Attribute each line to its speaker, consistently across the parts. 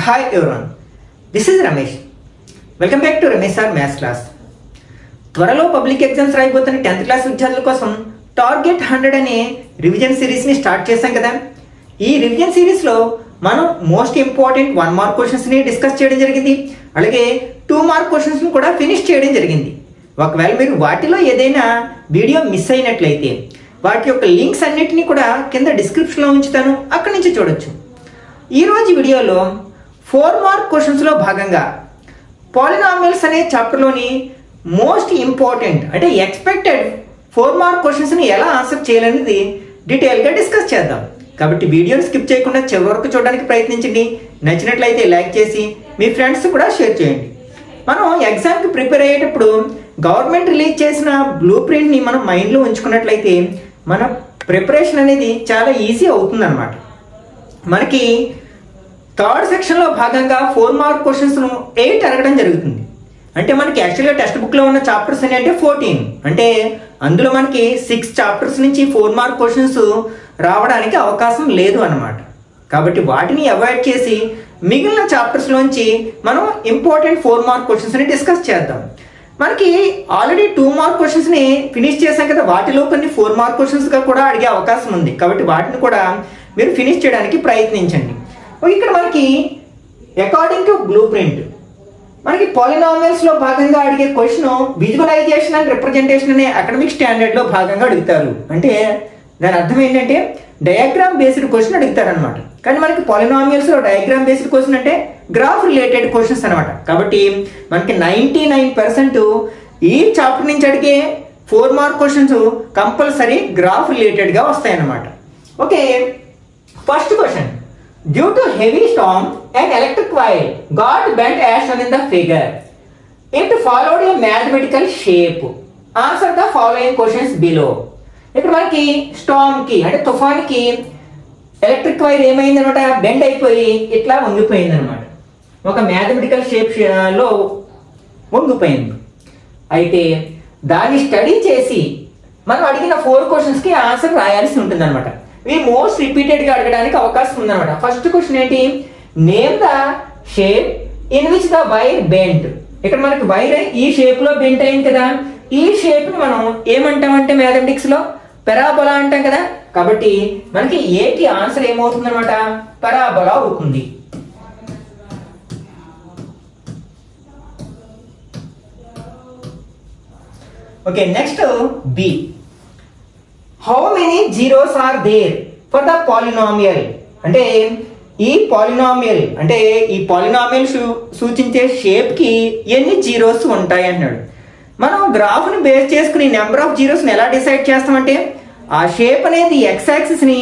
Speaker 1: Hi everyone, this is Ramesh. Welcome back to Ramesh Sir Maths Class. త్వరలో public exams రాయబోతున్న 10th class విద్యార్థుల కోసం target 100 అనే revision సిరీస్ని start చేశాం కదా. ఈ రివిజన్ సిరీస్లో మనం మోస్ట్ ఇంపార్టెంట్ 1 మార్క్ క్వశ్చన్స్ని డిస్కస్ చేయడం జరిగింది. అలాగే 2 మార్క్ క్వశ్చన్స్ని కూడా ఫినిష్ చేయడం జరిగింది. ఒకవేళ మీరు వాటిలో ఏదైనా వీడియో మిస్ అయినట్లయితే వాటి యొక్క లింక్స్ అన్నిటినీ కూడా కింద డిస్క్రిప్షన్లో ఉంచుతాను, అక్కడి నుంచి చూడొచ్చు. ఈరోజు వీడియోలో 4 మార్క్ క్వశ్చన్స్లో భాగంగా పాలినామియల్స్ అనే చాప్టర్లోని మోస్ట్ ఇంపార్టెంట్ అంటే ఎక్స్పెక్టెడ్ 4 మార్క్ క్వశ్చన్స్ని ఎలా ఆన్సర్ చేయాలనేది డీటెయిల్గా డిస్కస్ చేద్దాం. కాబట్టి వీడియోని స్కిప్ చేయకుండా చివరి వరకు చూడడానికి ప్రయత్నించండి. నచ్చినట్లయితే లైక్ చేసి మీ ఫ్రెండ్స్ కూడా షేర్ చేయండి. మనం ఎగ్జామ్కి ప్రిపేర్ అయ్యేటప్పుడు గవర్నమెంట్ రిలీజ్ చేసిన బ్లూ ప్రింట్ని మనం మైండ్లో ఉంచుకున్నట్లయితే మన ప్రిపరేషన్ అనేది చాలా ఈజీ అవుతుందన్నమాట. మనకి థర్డ్ సెక్షన్లో భాగంగా 4 మార్క్ క్వశ్చన్స్ను 8 అడగడం జరుగుతుంది. అంటే మనకి యాక్చువల్గా టెక్స్ట్ బుక్లో ఉన్న చాప్టర్స్ అని అంటే 14, అంటే అందులో మనకి 6 చాప్టర్స్ నుంచి 4 మార్క్ క్వశ్చన్స్ రావడానికి అవకాశం లేదు అన్నమాట. కాబట్టి వాటిని అవాయిడ్ చేసి మిగిలిన చాప్టర్స్లోంచి మనం ఇంపార్టెంట్ 4 మార్క్ క్వశ్చన్స్ని డిస్కస్ చేద్దాం. మనకి ఆల్రెడీ 2 మార్క్ క్వశ్చన్స్ని ఫినిష్ చేశాం కదా, వాటిలో కొన్ని 4 మార్క్ క్వశ్చన్స్గా కూడా అడిగే అవకాశం ఉంది. కాబట్టి వాటిని కూడా మీరు ఫినిష్ చేయడానికి ప్రయత్నించండి. ఇక్కడ మనకి అకార్డింగ్ టు బ్లూ ప్రింట్ మనకి పాలినామియల్స్లో భాగంగా అడిగే క్వశ్చన్ విజువలైజేషన్ అండ్ రిప్రజెంటేషన్ అనే అకాడమిక్ స్టాండర్డ్లో భాగంగా అడుగుతారు. అంటే దాని అర్థం ఏంటంటే డయాగ్రామ్ బేస్డ్ క్వశ్చన్ అడుగుతారనమాట. కానీ మనకి పాలినామియల్స్లో డయాగ్రామ్ బేస్డ్ క్వశ్చన్ అంటే గ్రాఫ్ రిలేటెడ్ క్వశ్చన్స్ అనమాట. కాబట్టి మనకి 99% ఈ చాప్టర్ నుంచి అడిగే 4 మార్క్ క్వశ్చన్స్ కంపల్సరీ గ్రాఫ్ రిలేటెడ్గా వస్తాయన్నమాట. Okay, first question. Due to heavy storm, an electric wire got bent as shown in the figure. It followed a mathematical shape. Answer the following questions below. ఇక్కడ మనకి స్టామ్కి అంటే తుఫాన్కి electric wire ఏమైందనమాట, bend అయిపోయి ఇట్లా వంగిపోయింది అనమాట. ఒక mathematical షేప్లో వంగిపోయింది. అయితే దాన్ని స్టడీ చేసి మనం అడిగిన 4 క్వశ్చన్స్కి ఆన్సర్ రాయాల్సి ఉంటుంది అనమాట. ఇవి మోస్ట్ రిపీటెడ్గా అడగడానికి అవకాశం ఉందన్నమాట. ఫస్ట్ క్వశ్చన్ ఏంటి, name the shape in which the wire bent. ఇక్కడ మనకి వైర్ ఈ షేప్లో బెంట్ అయింది కదా, ఈ షేప్ని మనం ఏమంటామంటే మ్యాథమెటిక్స్లో పెరాబోలా అంటాం కదా. కాబట్టి మనకి ఏకి ఆన్సర్ ఏమవుతుంది అనమాట, పెరాబోలా అవుతుంది. Okay, next B. How many zeros are there for the polynomial. అంటే ఈ పాలినామియల్ అంటే ఈ పాలినామియల్ సూచించే షేప్కి ఎన్ని జీరోస్ ఉంటాయి అన్నాడు. మనం గ్రాఫ్ని బేస్ చేసుకుని నెంబర్ ఆఫ్ జీరోస్ని ఎలా డిసైడ్ చేస్తామంటే ఆ షేప్ అనేది ఎక్స్ యాక్సిస్ని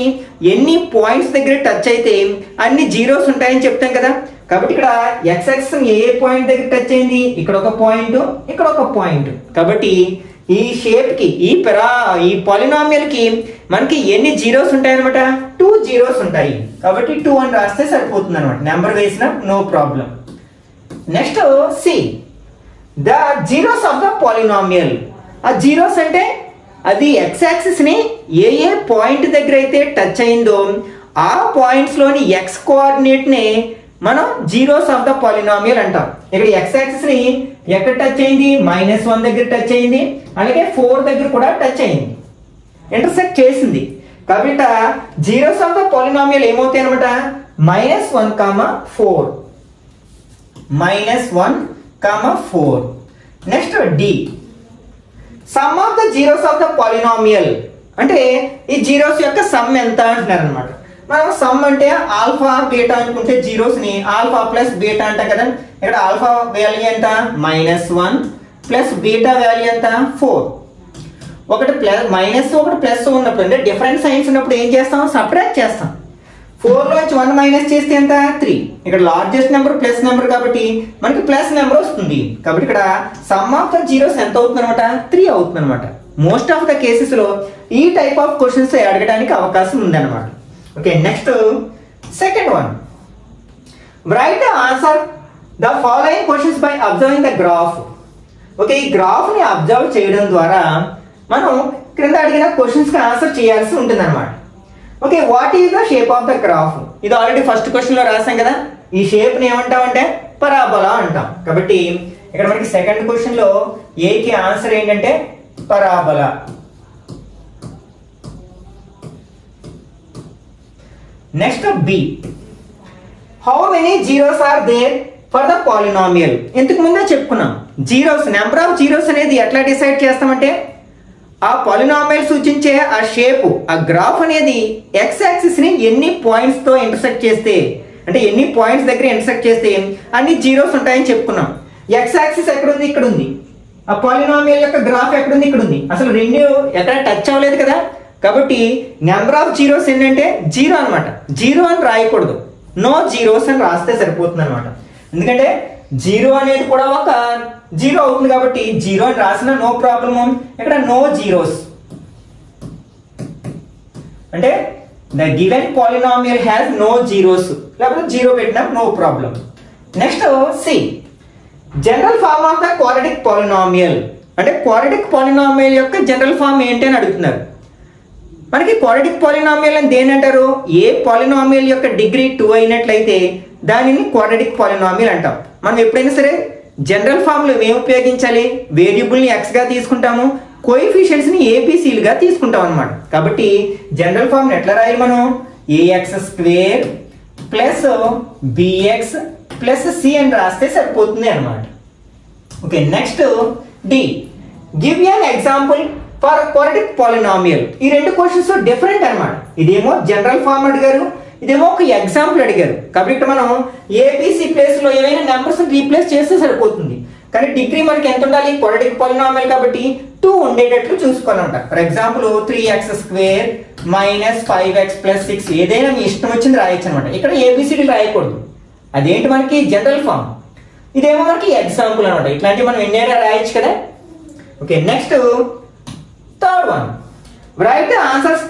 Speaker 1: ఎన్ని పాయింట్స్ దగ్గర టచ్ అయితే అన్ని జీరోస్ ఉంటాయని చెప్తాం కదా. కాబట్టి ఇక్కడ ఎక్స్ యాక్సిస్ ఏ పాయింట్ దగ్గర టచ్ అయింది, ఇక్కడ ఒక పాయింట్, ఇక్కడ ఒక పాయింట్. కాబట్టి ఈ షేప్కి ఈ పాలినామియల్కి మనకి ఎన్ని జీరోస్ ఉంటాయి అనమాట, 2 జీరోస్ ఉంటాయి. కాబట్టి 2 అని రాస్తే సరిపోతుంది అనమాట, నెంబర్ వేసిన no problem. Next C. The zeros of the polynomial. ఆ జీరోస్ అంటే అది ఎక్స్ యాక్సిస్ని ఏ పాయింట్ దగ్గర అయితే టచ్ అయిందో ఆ పాయింట్స్లోని ఎక్స్ కోఆర్డినేట్ని మనం జీరోస్ ఆఫ్ ద పాలినామియల్ అంటాం. ఇక్కడ ఎక్స్ యాక్సిస్ ని ఎక్కడ టచ్ అయింది, -1 దగ్గర టచ్ అయింది, అలాగే 4 దగ్గర కూడా టచ్ అయింది, ఇంటర్సెక్ట్ చేసింది. కాబట్టి జీరోస్ ఆఫ్ ద పాలినామియల్ ఏమవుతాయి అనమాట, -1, 4. -1, 4. Next D. Sum of the zeros of the polynomial. అంటే ఈ జీరోస్ యొక్క సమ్ ఎంత అంటున్నారు అనమాట. మనం సమ్ అంటే ఆల్ఫా బీటా అనుకుంటే జీరోస్ని ఆల్ఫా ప్లస్ బీటా అంటాం కదా. ఇక్కడ ఆల్ఫా వాల్యూ ఎంత, -1 ప్లస్ బీటా వాల్యూ ఎంత, 4. ఒకటి ప్లస్ మైనస్ ఒకటి ప్లస్ ఉన్నప్పుడు అంటే డిఫరెంట్ సైన్స్ ఉన్నప్పుడు ఏం చేస్తాం, సబ్ట్రాక్ట్ చేస్తాం. 4లోంచి 1 మైనస్ చేస్తే ఎంత, 3. ఇక్కడ లార్జెస్ట్ నెంబర్ ప్లస్ నెంబర్ కాబట్టి మనకి ప్లస్ నెంబర్ వస్తుంది. కాబట్టి ఇక్కడ సమ్ ఆఫ్ ద జీరోస్ ఎంత అవుతుంది అనమాట, 3 అవుతుంది అనమాట. మోస్ట్ ఆఫ్ ద కేసెస్లో ఈ టైప్ ఆఫ్ క్వశ్చన్స్ అడగడానికి అవకాశం ఉందన్నమాట. Okay, next second one. Right the answer the following questions by observing the graph. Okay, ఈ గ్రాఫ్ని అబ్జర్వ్ చేయడం ద్వారా మనం క్రింద అడిగిన క్వశ్చన్స్కి ఆన్సర్ చేయాల్సి ఉంటుంది అనమాట. Okay, what is the shape of the graph? ఇది ఆల్రెడీ ఫస్ట్ క్వశ్చన్ లో రాసాం కదా. ఈ షేప్ ని ఏమంటామంటే పరాబోలా అంటాం. కాబట్టి ఇక్కడ మనకి సెకండ్ క్వశ్చన్ లో ఏ కి ఆన్సర్ ఏంటంటే parabola. Next B, how many zeros are there for the polynomial? ఇంతకు ముందే చెప్పుకున్నాం, జీరోస్, నెంబర్ ఆఫ్ జీరోస్ అనేది ఎట్లా డిసైడ్ చేస్తామంటే ఆ పాలినామియల్ సూచించే ఆ షేప్, ఆ గ్రాఫ్ అనేది ఎక్స్ యాక్సిస్ ని ఎన్ని పాయింట్స్ తో ఇంటర్సెక్ట్ చేస్తే, అంటే ఎన్ని పాయింట్స్ దగ్గర ఇంటర్సెక్ట్ చేస్తే అన్ని జీరోస్ ఉంటాయని చెప్పుకున్నాం. ఎక్స్ యాక్సిస్ ఎక్కడుంది? ఇక్కడ ఉంది. ఆ పాలినామియల్ యొక్క గ్రాఫ్ ఎక్కడుంది? ఇక్కడ ఉంది. అసలు రెండు ఎక్కడ టచ్ అవ్వలేదు కదా. కాబట్టి నెంబర్ ఆఫ్ జీరోస్ ఏంటంటే జీరో అనమాట. జీరో అని రాయకూడదు, నో జీరోస్ అని రాస్తే సరిపోతుంది అనమాట. ఎందుకంటే జీరో అనేది కూడా ఒక జీరో అవుతుంది కాబట్టి జీరో అని రాసిన నో ప్రాబ్లమ్. ఇక్కడ నో జీరోస్ అంటే the given polynomial has no zeros, లేకపోతే జీరో పెట్టినా no problem. Next C, general form of the quadratic polynomial అంటే క్వాడ్రాటిక్ పాలినామియల్ యొక్క జనరల్ ఫార్మ్ ఏంటి అని అడుగుతున్నారు. మనకి క్వాడ్రాటిక్ పాలినామియల్ అని దేని అంటారు? ఏ పాలినామియల్ యొక్క డిగ్రీ 2 అయినట్లయితే దానిని క్వాడ్రాటిక్ పాలినామియల్ అంటాం. మనం ఎప్పుడైనా సరే జనరల్ ఫామ్ లో ఏం ఉపయోగించాలి? వేరియబుల్ ని ఎక్స్ గా తీసుకుంటాము, కోఎఫిషియెంట్స్ ని ఏబిసిలుగా తీసుకుంటాం అనమాట. కాబట్టి జనరల్ ఫామ్ ఎట్లా రాయాలి మనం? A X square plus B X plus C అని రాస్తే సరిపోతుంది అనమాట. Okay, next D, give an example for quadratic polynomial. ఈ రెండు క్వశ్చన్స్ డిఫరెంట్ అనమాట. ఇదేమో జనరల్ ఫామ్ అడిగారు, ఇదేమో ఒక ఎగ్జాంపుల్ అడిగారు. కాబట్టి మనం ఏబిసి ప్లేస్ లో ఏమైనా నెంబర్స్ రీప్లేస్ చేస్తే సరిపోతుంది. కానీ డిగ్రీ మనకి ఎంత ఉండాలి? క్వాడ్రాటిక్ పాలినామియల్ కాబట్టి 2 ఉండేటట్లు చూసుకోవాలంట. For example 3x square minus 5x plus 6 ఏదైనా మీ ఇష్టం వచ్చింది రాయొచ్చు అనమాట. ఇక్కడ ఏబిసిడి రాయకూడదు. అదేంటి మనకి జనరల్ ఫామ్, ఇదేమో మనకి ఎగ్జాంపుల్ అనమాట. ఇట్లాంటివి మనం ఎన్నైనా రాయొచ్చు కదా. Okay, next third one, right the answers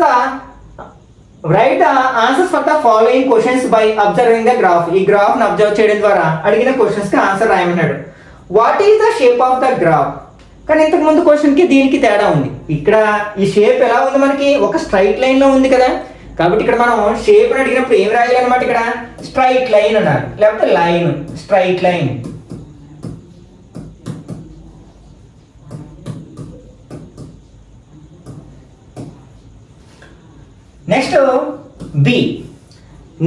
Speaker 1: for the following questions by observing the graph. ఈ గ్రాఫ్ ని అబ్జర్వ్ చేయడం ద్వారా అడిగిన క్వశ్చన్స్ కి ఆన్సర్ రాయమన్నాడు. What is the shape of the graph? కానీ ఇంతకు ముందు క్వశ్చన్ కి దీనికి తేడా ఉంది. ఇక్కడ ఈ షేప్ ఎలా ఉంది? మనకి ఒక స్ట్రైట్ లైన్ లో ఉంది కదా. కాబట్టి ఇక్కడ మనం షేప్ అని అడిగినప్పుడు ఏం రాయాలన్నమాట? ఇక్కడ స్ట్రైట్ లైన్ అన్నారు, లేకపోతే line, straight line. Next B,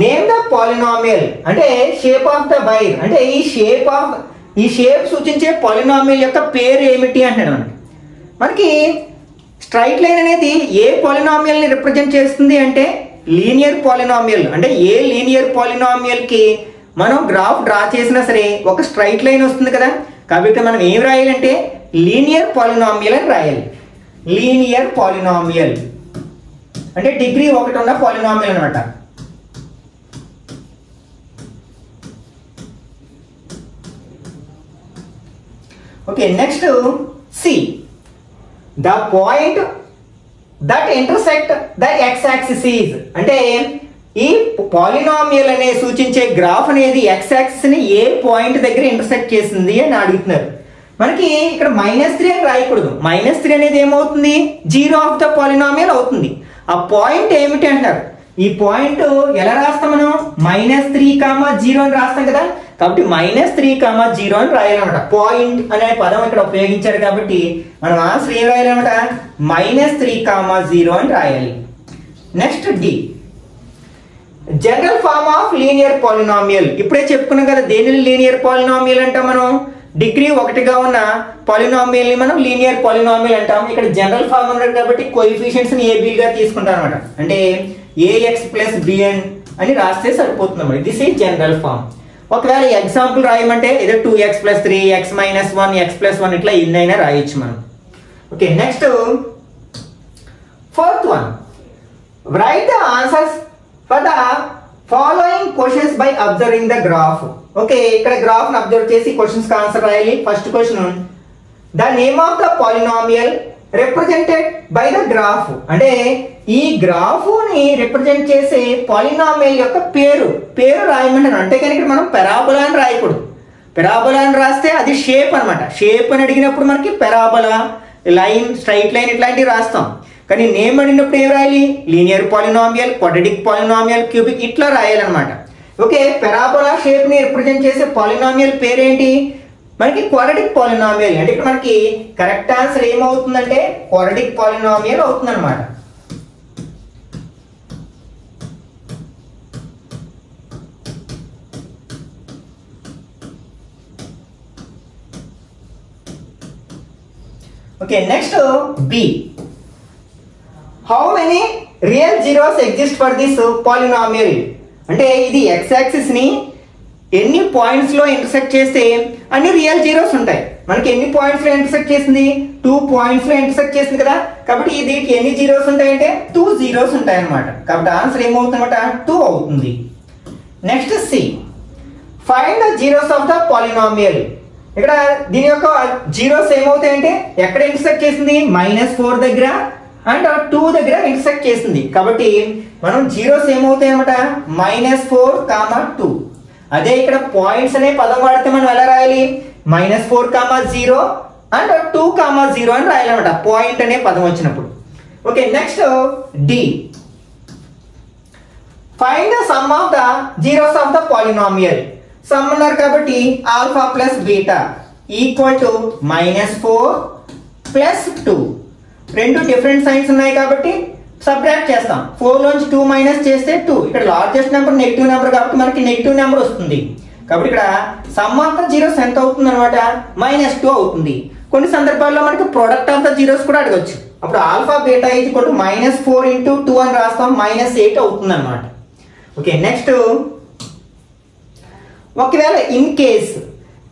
Speaker 1: name the polynomial అంటే షేప్ ఆఫ్ ద వైర్ అంటే ఈ షేప్ సూచించే పాలినామియల్ యొక్క పేరు ఏమిటి అంటున్నాడు. మనకి స్ట్రైట్ లైన్ అనేది ఏ పాలినామియల్ ని రిప్రజెంట్ చేస్తుంది అంటే లీనియర్ పాలినామియల్. అంటే ఏ లీనియర్ పాలినామియల్ కి మనం గ్రాఫ్ డ్రా చేసినా సరే ఒక స్ట్రైట్ లైన్ వస్తుంది కదా. కాబట్టి మనం ఏం రాయాలంటే లీనియర్ పాలినామియల్ అని రాయాలి. లీనియర్ పాలినామియల్ అంటే డిగ్రీ 1 ఉన్న పాలినామియల్ అనమాట. Okay, next C, the point that intersect the X axis is అంటే ఈ పాలినామియల్ అనే సూచించే గ్రాఫ్ అనేది ఎక్స్ యాక్సిస్ ని ఏ పాయింట్ దగ్గర ఇంటర్సెక్ట్ చేసింది అని అడుగుతున్నారు. మనకి ఇక్కడ -3 అని రాయకూడదు. -3 అనేది ఏమవుతుంది? జీరో ఆఫ్ ద పాలినామియల్ అవుతుంది. ఆ పాయింట్ ఏమిటి అంటారు? ఈ పాయింట్ ఎలా రాస్తాం మనం? -3, 0 అని రాస్తాం కదా. కాబట్టి -3, 0 అని రాయాలన్నమాట. పాయింట్ అనే పదం ఇక్కడ ఉపయోగించారు కాబట్టి మనం ఆన్సర్ ఏం రాయాలన్నమాట? -3, 0 అని రాయాలి. Next D, general form of linear polynomial. ఇప్పుడే చెప్పుకున్నాం కదా దేనిని లీనియర్ పాలినామియల్ అంటాం మనం. డిగ్రీ 1గా ఉన్న పాలినామియల్ ని మనం లీనియర్ పాలినామియల్ అంటాం. ఇక్కడ జనరల్ ఫార్మ్ ఉన్నాడు కాబట్టి కోఎఫిషియెంట్స్ ని ఏబిగా తీసుకుంటాం అనమాట. అంటే ఏఎక్స్ ప్లస్ బిఎన్ అని రాస్తే సరిపోతుంది అన్నమాట. This is general form. ఒకవేళ ఎగ్జాంపుల్ రాయమంటే ఏదో 2x + 3 x - 1 x + 1 ఇట్లా ఎన్నైనా రాయొచ్చు మనం. Okay, next fourth one, right the answers for the following questions by observing the graph. Okay, ఇక్కడ గ్రాఫ్ ని అబ్జర్వ్ చేసి క్వశ్చన్స్ కి ఆన్సర్ రాయాలి. First question, the name of the polynomial represented by the graph అంటే ఈ graph ని represent చేసే polynomial యొక్క పేరు రాయమంటారు. అంటే కనుక మనం పెరాబోలా అని రాయకూడదు. పెరాబోలా అని రాస్తే అది షేప్ అనమాట. షేప్ అని అడిగినప్పుడు మనకి పెరాబోలా, లైన్, స్ట్రైట్ లైన్ ఇట్లాంటివి రాస్తాం. కానీ నేమ్ అడిగినప్పుడు ఏం రాయాలి? Linear polynomial, quadratic polynomial, cubic ఇట్లా రాయాలన్నమాట. ఓకే, పెరాబోలా షేప్ని రిప్రజెంట్ చేసే పాలినామియల్ పేరేంటి? మనకి క్వాడ్రాటిక్ పాలినామియల్. అంటే ఇక్కడ మనకి కరెక్ట్ ఆన్సర్ ఏమవుతుందంటే క్వాడ్రాటిక్ పాలినామియల్ అవుతుందన్నమాట. Okay, next B. How many real zeros exist for this polynomial? అంటే ఇది ఎక్స్ యాక్సిస్ ని ఎన్ని పాయింట్స్ లో ఇంటర్సెక్ట్ చేస్తే అన్ని రియల్ జీరోస్ ఉంటాయి. మనకి ఎన్ని పాయింట్స్ లో ఇంటర్సెక్ట్ చేసింది? 2 పాయింట్స్ లో ఇంటర్సెక్ట్ చేసింది కదా. కాబట్టి దీనికి ఎన్ని జీరోస్ ఉంటాయంటే 2 జీరోస్ ఉంటాయి అన్నమాట. కాబట్టి ఆన్సర్ ఏమవుతుందన్నమాట? 2 అవుతుంది. Next C. Find the zeros of the polynomial. ఇక్కడ దీని యొక్క జీరోస్ ఏమవుతాయంటే ఎక్కడ ఇంటర్సెక్ట్ చేసింది? -4 దగ్గర అండ్ 2 దగ్గర ఇంటర్సెక్ట్ చేసింది. కాబట్టి మనం జీరోస్ ఏమవుతాయి అన్నమాట? -4, 2. అదే ఇక్కడ పాయింట్స్ అనే పదం వాడితే మనం ఎలా రాయాలి? -4, 0 అండ్ 2, 0 అని రాయాలన్నమాట పాయింట్ అనే పదం వచ్చినప్పుడు. Okay, next D. Find the sum of the zeros of the polynomial. Sum అన్నారు కాబట్టి alpha plus beta equal to -4 plus 2. రెండు డిఫరెంట్ సైన్స్ ఉన్నాయి కాబట్టి సబ్ట్రాక్ట్ చేస్తాం. 4 లోంచి 2 మైనస్ చేస్తే 2. ఇక్కడ లార్జెస్ట్ నెంబర్ నెగిటివ్ నెంబర్ కాబట్టి మనకి నెగిటివ్ నెంబర్ వస్తుంది. కాబట్టి ఇక్కడ సమ్ ఆఫ్ ద జీరోస్ ఎంత అవుతుంది అనమాట? -2 అవుతుంది. కొన్ని సందర్భాల్లో మనకి ప్రొడక్ట్ ఆఫ్ ద జీరోస్ కూడా అడగచ్చు. అప్పుడు ఆల్ఫా బీటా ఈక్వల్ టు -4 × 2 అని రాస్తాం. -8 అవుతుంది అనమాట. ఓకే, నెక్స్ట్ ఒకవేళ ఇన్ కేస్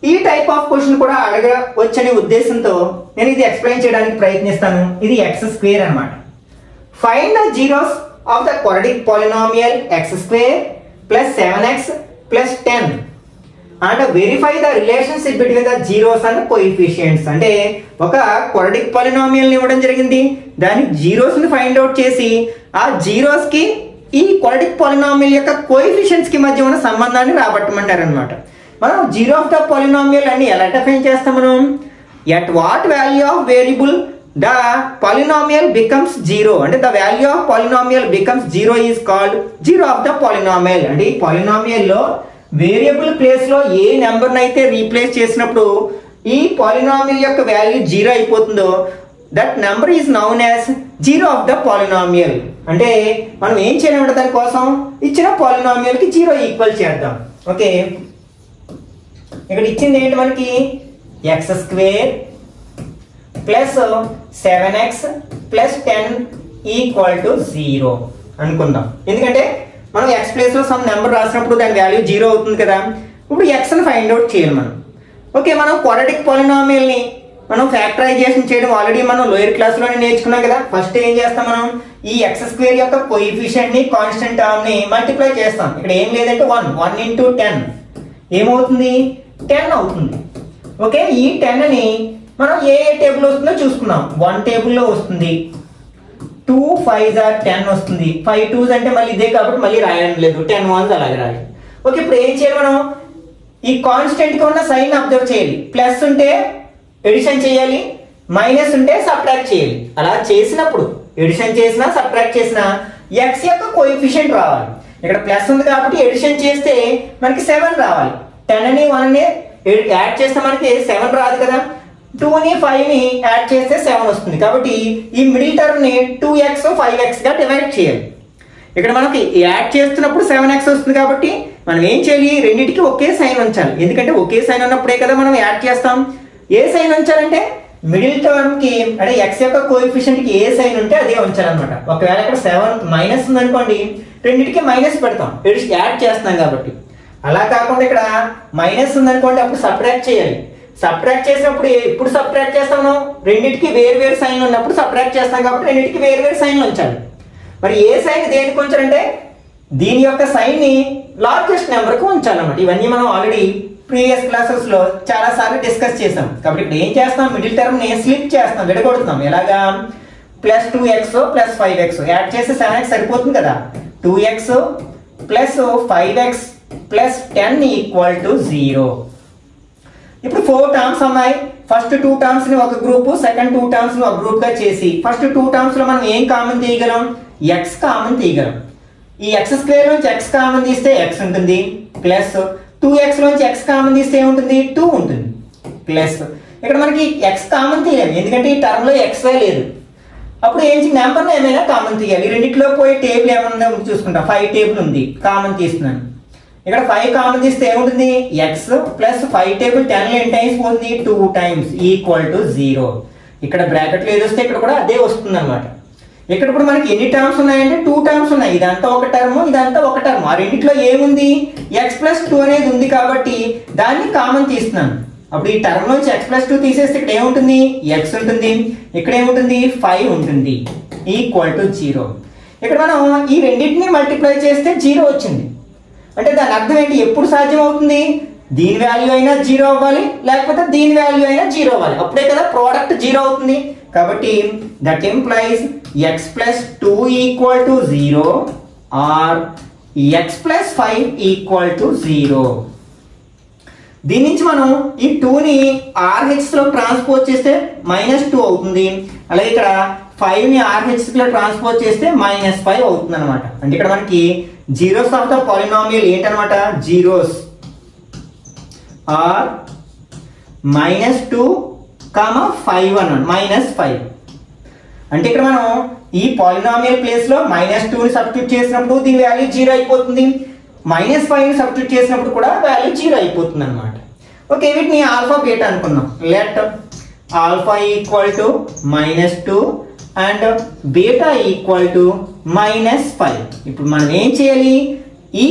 Speaker 1: ఈ టైప్ ఆఫ్ క్వశ్చన్ కూడా అడగవచ్చనే ఉద్దేశంతో నేను ఇది ఎక్స్ప్లెయిన్ చేయడానికి ప్రయత్నిస్తాను. ఇది x² అన్నమాట. Find the zeros of the quadratic polynomial x² + 7x + 10 and verify the relationship between the zeros and coefficients. అంటే ఒక క్వాడ్రాటిక్ పాలినామియల్ ఇవ్వడం జరిగింది, దాని జీరోస్ ని ఫైండ్ అవుట్ చేసి ఆ జీరోస్ కి ఈ క్వాడ్రాటిక్ పాలినామియల్ యొక్క కోఎఫిషియెంట్స్ కి మధ్య ఉన్న సంబంధాన్ని రాబట్టమంటారు అనమాట. మనం జీరో ఆఫ్ ద పాలినామియల్ అన్ని ఎలా డిఫైన్ చేస్తాం? మనం at what value of variable the polynomial becomes 0. అంటే the value of polynomial becomes 0 is called zero of the polynomial. అంటే ఈ పాలినామియల్ లో వేరియబుల్ ప్లేస్ లో ఏ నెంబర్ అయితే రీప్లేస్ చేసినప్పుడు ఈ పాలినామియల్ యొక్క వాల్యూ 0 అయిపోతుందో that number is noun as zero of the polynomial. అంటే మనం ఏం చేయాలంటే దానికోసం ఇచ్చిన పాలినామియల్ కి 0 ఈక్వల్ చేద్దాం. ఓకే, ఇక్కడ ఇచ్చింది ఏంటి మనకి? x² plus 7x plus 10 equal to 0 అనుకుందాం. ఎందుకంటే మనం x ప్లేస్ లో సమ్ నెంబర్ రాసినప్పుడు దాని వాల్యూ 0 అవుతుంది కదా. ఇప్పుడు x ని ఫైండ్ అవుట్ చేయాలి మనం. ఓకే, మనం క్వాడ్రాటిక్ పాలినామియల్ ని మనం ఫ్యాక్టరైజేషన్ చేయడం ఆల్రెడీ మనం లోయర్ క్లాస్ లోనే నేర్చుకున్నాం కదా. ఫస్ట్ ఏం చేస్తాం? మనం ఈ x² యొక్క కోఎఫిషియెంట్ ని కాన్స్టెంట్ టర్మ్ ని మల్టిప్లై చేస్తాం. ఇక్కడ ఏం లేదంటే 1 × 10 ఏమవుతుంది? 10 అవుతుంది. ఓకే, ఈ 10 ని మనం ఏ టేబుల్ వస్తుందో చూసుకున్నాం. 1 టేబుల్లో వస్తుంది, 2 5s are 10 వస్తుంది. 5 2s అంటే మళ్ళీ ఇదే కాబట్టి మళ్ళీ రాయడం లేదు, 10 1s అలాగే రాయాలి. ఓకే, ఇప్పుడు ఏం చేయాలి? మనం ఈ కాన్స్టెంట్ కి ఉన్న సైన్ అబ్జర్వ్ చేయాలి. ప్లస్ ఉంటే ఎడిషన్ చేయాలి, మైనస్ ఉంటే సబ్ట్రాక్ట్ చేయాలి. అలా చేసినప్పుడు ఎడిషన్ చేసినా సబ్ట్రాక్ట్ చేసినా x యొక్క కోఎఫిషియెంట్ రావాలి. ఇక్కడ ప్లస్ ఉంది కాబట్టి ఎడిషన్ చేస్తే మనకి 7 రావాలి. 10 ని 1 ని యాడ్ చేస్తే మనకి 7 రాదు కదా. 2 ని 5 ని యాడ్ చేస్తే 7 వస్తుంది. కాబట్టి ఈ మిడిల్ టర్మ్ ని 2x 5x గా డివైడ్ చేయాలి. ఇక్కడ మనకి యాడ్ చేస్తున్నప్పుడు 7x వస్తుంది కాబట్టి మనం ఏం చేయాలి? రెండింటికి ఒకే సైన్ ఉంచాలి. ఎందుకంటే ఒకే సైన్ ఉన్నప్పుడే కదా మనం యాడ్ చేస్తాం. ఏ సైన్ ఉంచాలంటే మిడిల్ టర్మ్ కి అంటే x యొక్క కోఎఫిషియెంట్ కి ఏ సైన్ ఉంటే అదే ఉంచాలన్నమాట. ఒకవేళ ఇక్కడ 7 మైనస్ ఉందనుకోండి, రెండింటికి మైనస్ పెడతాం, యాడ్ చేస్తున్నాం కాబట్టి. అలా కాకుండా ఇక్కడ మైనస్ ఉందనుకోండి, అప్పుడు సబ్ట్రాక్ట్ చేయాలి. సబ్ట్రాక్ట్ చేసినప్పుడు ఎప్పుడు సబ్ట్రాక్ట్ చేస్తాము? రెండింటికి వేరు సైన్ ఉన్నప్పుడు సబ్ట్రాక్ట్ చేస్తాం కాబట్టి రెండింటికి వేరు సైన్లు ఉంచాలి. మరి ఏ సైన్ దేనికి ఉంచాలంటే దీని యొక్క సైన్ ని లార్జెస్ట్ నెంబర్ కు ఉంచాలన్నమాట. ఇవన్నీ మనం ఆల్రెడీ ప్రీవియస్ క్లాసెస్ లో చాలా సార్లు డిస్కస్ చేసాం. కాబట్టి ఇప్పుడు ఏం చేస్తాం? మిడిల్ టర్మ్ ని స్లిప్ చేస్తాం, విడగొడుతున్నాం. ఎలాగా? Plus 2x plus 5x add చేస్తే 7x సరిపోతుంది కదా. 2x plus 5x plus 10 equal to 0. ఇప్పుడు 4 టర్మ్స్ ఉన్నాయి. ఫస్ట్ 2 టర్మ్స్ ని ఒక గ్రూప్, సెకండ్ 2 టర్మ్స్ ని ఒక గ్రూప్ గా చేసి ఫస్ట్ 2 టర్మ్స్ లో మనం ఏం కామన్ తీయగలం? x కామన్ తీయగలం. ఈ x² నుంచి x కామన్ తీస్తే x ఉంటుంది, ప్లస్ 2x నుంచి x కామన్ తీస్తే ఏముంటుంది? 2 ఉంటుంది, ప్లస్ ఇక్కడ మనకి x కామన్ తీయాలి ఎందుకంటే ఈ టర్మ్ లో x లేదు. అప్పుడు ఏం నెంబర్ ఏమైనా కామన్ తీయాలి. రెండిట్లో పోయి టేబుల్ ఏమన్నా చూసుకుంటా. 5 టేబుల్ ఉంది, కామన్ తీస్తున్నాను. ఇక్కడ 5 కామన్ తీస్తే ఏముంటుంది? x ప్లస్ 5 టేబుల్ 10 ఎన్ని టైమ్స్ పోతుంది? 2 టైమ్స్ ఈక్వల్ టు 0. ఇక్కడ బ్రాకెట్ లో ఏది వస్తే ఇక్కడ కూడా అదే వస్తుంది అనమాట. ఇక్కడ ఇప్పుడు మనకి ఎన్ని టర్మ్స్ ఉన్నాయంటే 2 టర్మ్స్ ఉన్నాయి. ఇదంతా ఒక టర్మ్, ఇదంతా ఒక టర్మ్. ఆ రెండిట్లో ఏముంది? x ప్లస్ 2 అనేది ఉంది కాబట్టి దాన్ని కామన్ తీస్తున్నాను. అప్పుడు ఈ టర్మ్ నుంచి x ప్లస్ 2 తీసేస్తే ఇక్కడ ఏముంటుంది? x ఉంటుంది, ఇక్కడ ఏముంటుంది? 5 ఉంటుంది, ఈక్వల్ టు 0. ఇక్కడ మనం ఈ రెండింటిని మల్టిప్లై చేస్తే 0 వచ్చింది. అంటే దాని అర్థం ఏంటి? ఎప్పుడు సాధ్యం అవుతుంది? దీని వాల్యూ అయినా 0 అవ్వాలి, లేకపోతే దీని వాల్యూ అయినా 0 అవ్వాలి. అప్పుడే కదా ప్రోడక్ట్ 0 అవుతుంది. కాబట్టి that implies x plus 2 equal to 0 or x plus 5 equal to 0. దీని నుంచి మనం ఈ 2ని RH లో ట్రాన్స్పోజ్ చేస్తే -2 అవుతుంది. అలాగే ఇక్కడ 5ని RH లో ట్రాన్స్పోజ్ చేస్తే -5 అవుతుంది అనమాట. అంటే ఇక్కడ మనకి జీరోస్ ఆఫ్ ద పాలినామియల్ ఏంటనమాట? జీరోస్ ఆర్ -2, 5 అన్నాడు, -5. అంటే ఇక్కడ మనం ఈ పాలినామియల్ ప్లేస్ లో -2ని సబ్స్టిట్యూట్ చేసినప్పుడు దీని వాల్యూ 0 అయిపోతుంది. -5ని సబ్స్టిట్యూట్ చేసినప్పుడు కూడా వాల్యూ 0 అయిపోతుంది అనమాట. ఓకే, వీటిని ఆల్ఫా బీటా అనుకున్నాం. Let alpha equal to -2 and beta equal to -5. ఇప్పుడు మనం ఏం చేయాలి? ఈ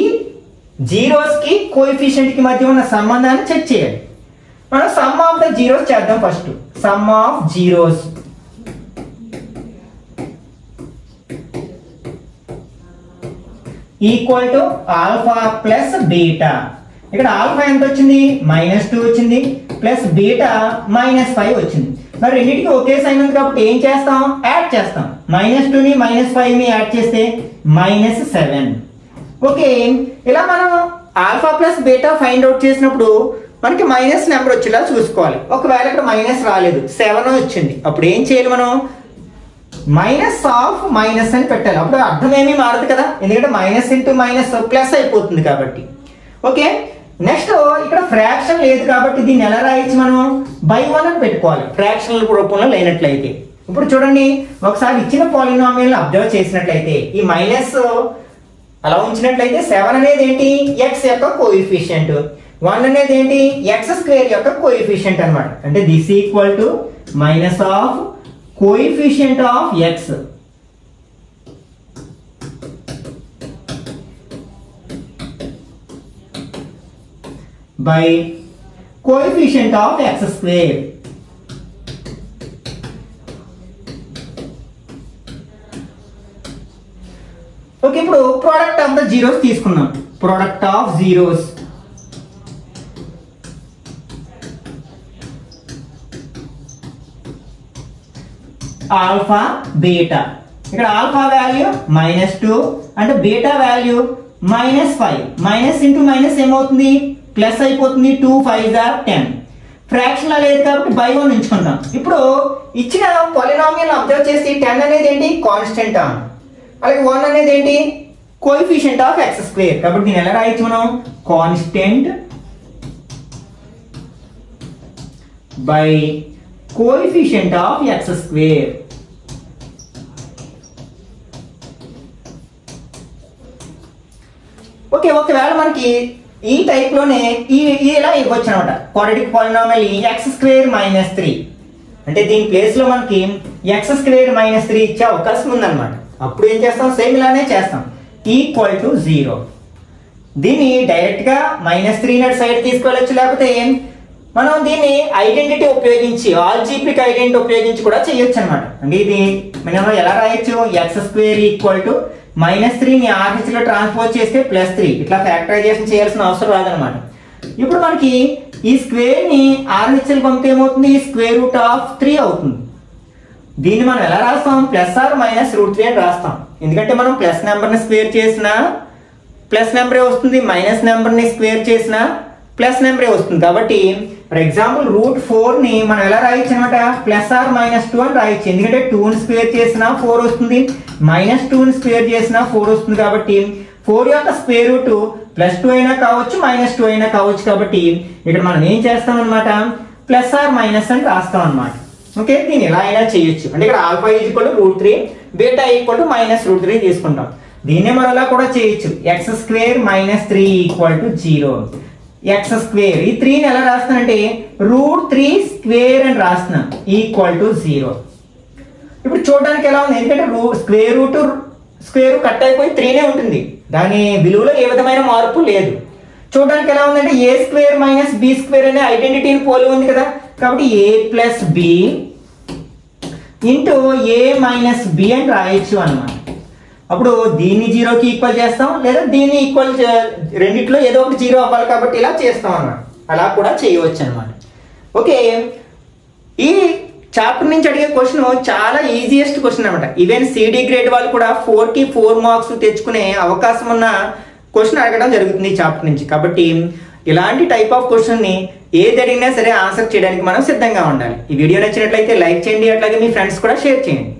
Speaker 1: జీరోస్ కి కోఎఫిషియంట్ కి మధ్య ఉన్న సంబంధాన్ని చెక్ చేయాలి. మనం సమ్ ఆఫ్ ద జీరోస్ చేద్దాం. First some of zeros equal to alpha plus beta. ఇక్కడ ఆల్ఫా ఎంత వచ్చింది? -2 వచ్చింది, ప్లస్ బీటా -5 వచ్చింది. మరి రెండింటికి ఒకే సైన్ ఉంది కాబట్టి ఏం చేస్తాం? యాడ్ చేస్తాం. -2ని -5ని యాడ్ చేస్తే -7. ఓకే, ఇలా మనం alpha plus beta find out చేసినప్పుడు మనకి మైనస్ నెంబర్ వచ్చేలా చూసుకోవాలి. ఒకవేళ ఇక్కడ మైనస్ రాలేదు, 7 వచ్చింది, అప్పుడు ఏం చేయాలి? మనం మైనస్ ఆఫ్ మైనస్ అని పెట్టాలి. అప్పుడు అర్థం ఏమీ మారదు కదా, ఎందుకంటే మైనస్ ఇంటూ మైనస్ ప్లస్ అయిపోతుంది కాబట్టి. ఓకే, నెక్స్ట్ ఇక్కడ ఫ్రాక్షన్ లేదు కాబట్టి దీన్ని ఎలా రాయొచ్చు? మనం బై 1 అని పెట్టుకోవాలి ఫ్రాక్షనల్ రూపంలో లేనట్లయితే. ఇప్పుడు చూడండి, ఒకసారి ఇచ్చిన పాలినామియల్ అబ్జర్వ్ చేసినట్లయితే ఈ మైనస్ అలా ఉంచినట్లయితే 7 అనేది ఏంటి? x యొక్క కోఎఫిషియంట్, 1 అనేది ఏంటి? x² యొక్క కోఎఫిషియంట్ అన్నమాట. అంటే this equal to minus of coefficient of x by coefficient of x². Okay, ఇప్పుడు ప్రోడక్ట్ ఆఫ్ ద జీరోస్ తీసుకున్నాం. Product of zeros alpha beta. ఇక్కడ ఆల్ఫా వాల్యూ -2 అంటే beta value -5. Minus into minus ఏమవుతుంది? Plus అయిపోతుంది. 2 5 10. Fraction లేదు కాబట్టి by 1 ఉంచుకుంటాం. ఇప్పుడు ఇచ్చిన పాలినామియల్ అబ్జర్వ్ చేసి 10 అనేది ఏంటి? Constant term. అలాగే 1 అనేది ఏంటి? Coefficient of x². కాబట్టి దీన్ని ఎలా రాయొచ్చు మనం? Constant by coefficient of x². Okay, ఒకవేళ మనకి ఈ టైప్ లోనే ఇలా ఇవ్వచ్చు అనమాట. క్వాడ్రాటిక్ పాలినామియల్ x² -3 అంటే దీని ప్లేస్ లో మనకి x² -3 ఇచ్చే అవకాశం ఉందన్నమాట. అప్పుడు ఏం చేస్తాం? సేమ్ ఇలానే చేస్తాం. Equal to 0. దీన్ని డైరెక్ట్ గా -3 సైడ్ తీసుకెళ్ళచ్చు, లేకపోతే మనం దీన్ని ఐడెంటిటీ ఉపయోగించి ఆల్జీబ్రిక్ ఐడెంటిటీ ఉపయోగించి కూడా చేయొచ్చు అనమాట. అంటే ఇది మనం ఎలా రాయొచ్చు? x² ఈక్వల్ టు -3ని RH లో ట్రాన్స్పోజ్ చేస్తే +3. ఇట్లా ఫ్యాక్టరైజేషన్ చేయాల్సిన అవసరం రాదనమాట. ఇప్పుడు మనకి ఈ స్క్వేర్ ని RH లో పంపితే ఏమవుతుంది? √3 అవుతుంది. దీన్ని మనం ఎలా రాస్తాం? ప్లస్ ఆర్ మైనస్ √3 అని రాస్తాం. ఎందుకంటే మనం ప్లస్ నెంబర్ ని స్క్వేర్ చేసినా ప్లస్ నెంబరే వస్తుంది, మైనస్ నెంబర్ ని స్క్వేర్ చేసినా ప్లస్ నెంబరే వస్తుంది. కాబట్టి ఫర్ ఎగ్జాంపుల్ √4ని మనం ఎలా రాయొచ్చు అనమాట, +or-2 అని రాయొచ్చు. ఎందుకంటే 2ని స్క్వేర్ చేసినా 4 వస్తుంది, -2ని స్క్వేర్ చేసినా 4 వస్తుంది. కాబట్టి 4 యొక్క స్క్వేర్ రూట్ +2 అయినా కావచ్చు, -2 అయినా కావచ్చు. కాబట్టి ఇక్కడ మనం ఏం చేస్తాం అనమాట, +or- అని రాస్తాం అనమాట. ఓకే, దీన్ని ఎలా అయినా చేయొచ్చు. అంటే ఇక్కడ α √3, బీటా -√3 తీసుకుంటాం. దీన్నే మనం అలా కూడా చేయొచ్చు. x² - 3 = 0. x², ఈ 3ని ఎలా రాస్తానంటే √3² అని రాస్తున్నాం =0. ఇప్పుడు చూడడానికి ఎలా ఉంది, ఎందుకంటే స్క్వేర్ కట్ అయిపోయి 3నే ఉంటుంది, దాని విలువలో ఏ విధమైన మార్పు లేదు. చూడడానికి ఎలా ఉందంటే a² - b² అనే ఐడెంటిటీని పోలి ఉంది కదా. కాబట్టి a + b × a - b అని రాయొచ్చు అన్నమాట. అప్పుడు దీన్ని 0కి ఈక్వల్ చేస్తాం, లేదా దీన్ని ఈక్వల్, రెండిట్లో ఏదో ఒకటి 0 అవ్వాలి కాబట్టి ఇలా చేస్తాం అన్నమాట. అలా కూడా చేయవచ్చు అనమాట. ఓకే, ఈ చాప్టర్ నుంచి అడిగే క్వశ్చన్ చాలా ఈజియెస్ట్ క్వశ్చన్ అనమాట. ఈవెన్ సిడి గ్రేడ్ వాళ్ళు కూడా 4కి 4 మార్క్స్ తెచ్చుకునే అవకాశం ఉన్న క్వశ్చన్ అడగడం జరుగుతుంది ఈ చాప్టర్ నుంచి. కాబట్టి ఇలాంటి టైప్ ఆఫ్ క్వశ్చన్ని ఏది అడిగినా సరే ఆన్సర్ చేయడానికి మనం సిద్ధంగా ఉండాలి. ఈ వీడియో నచ్చినట్లయితే లైక్ చేయండి, అట్లాగే మీ ఫ్రెండ్స్ కూడా షేర్ చేయండి.